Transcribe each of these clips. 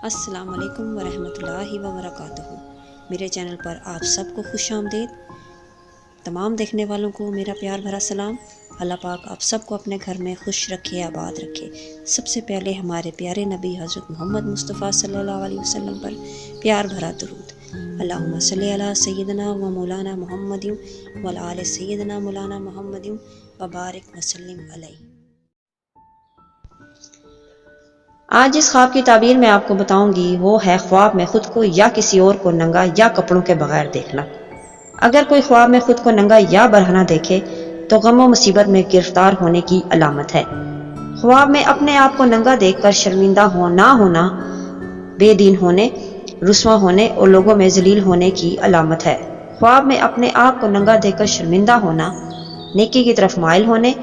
السلام علیکم ورحمۃ اللہ وبرکاتہ۔ میرے چینل پر آپ سب کو خوش آمدید۔ تمام دیکھنے والوں کو میرا پیار بھرا سلام۔ اللہ پاک آپ سب کو اپنے گھر میں خوش رکھے، آباد رکھے۔ سب سے پہلے ہمارے پیارے نبی حضرت محمد مصطفیٰ صلی اللہ علیہ وسلم پر پیار بھرا درود۔ اللہم صلی علی سیدنا و مولانا محمد وعلی آل سیدنا مولانا محمد وبارک وسلم علیہ۔ آج جس خواب کی تعبیر میں آپ کو بتاؤں گی وہ ہے خواب میں خود کو یا کسی اور کو ننگا یا کپڑوں کے بغیر دیکھنا۔ اگر کوئی خواب میں خود کو ننگا یا برہنہ دیکھے تو غم و مصیبت میں گرفتار ہونے کی علامت ہے۔ خواب میں اپنے آپ کو ننگا دیکھ کر شرمندہ نہ ہونا بے دین ہونے، رسوا ہونے اور لوگوں میں ذلیل ہونے کی علامت ہے۔ خواب میں اپنے آپ کو ننگا دیکھ کر شرمندہ ہونا نیکی کی طرف مائل ہونے،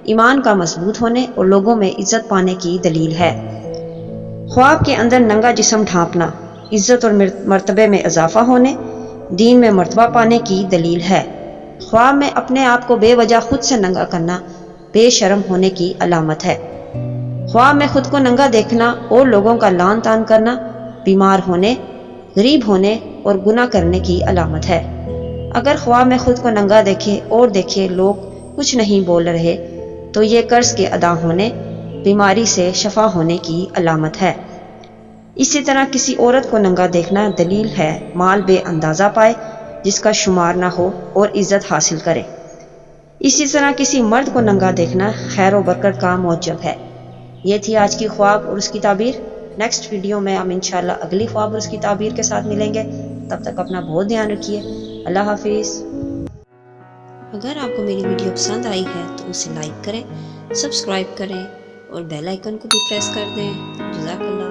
ایمان کا مضبوط ہونے اور لوگوں میں عزت پانے کی دلیل ہے۔ خواب کے اندر ننگا جسم ڈھانپنا عزت اور مرتبے میں اضافہ ہونے، دین میں مرتبہ پانے کی دلیل ہے۔ خواب میں اپنے آپ کو بے وجہ خود سے ننگا کرنا بے شرم ہونے کی علامت ہے۔ خواب میں خود کو ننگا دیکھنا اور لوگوں کا لعن طعن کرنا بیمار ہونے، غریب ہونے اور گناہ کرنے کی علامت ہے۔ اگر خواب میں خود کو ننگا دیکھے اور دیکھے لوگ کچھ نہیں بول رہے تو یہ قرض کے ادا ہونے، بیماری سے شفا ہونے کی علامت ہے۔ اسی طرح کسی عورت کو ننگا دیکھنا دلیل ہے مال بے اندازہ پائے، جس کا شمار نہ ہو اور عزت حاصل کرے۔ اسی طرح کسی مرد کو ننگا دیکھنا خیر و برکت کا موجب ہے۔ یہ تھی آج کی خواب اور اس کی تعبیر۔ نیکسٹ ویڈیو میں ہم انشاءاللہ اگلی خواب اور اس کی تعبیر کے ساتھ ملیں گے۔ تب تک اپنا بہت دھیان رکھیے۔ اللہ حافظ۔ اگر آپ کو میری ویڈیو پسند آئی ہے تو اسے لائک کریں، سبسکرائب کریں اور بیل آئیکن کو بھی پریس کر دیں۔ جزاک اللہ۔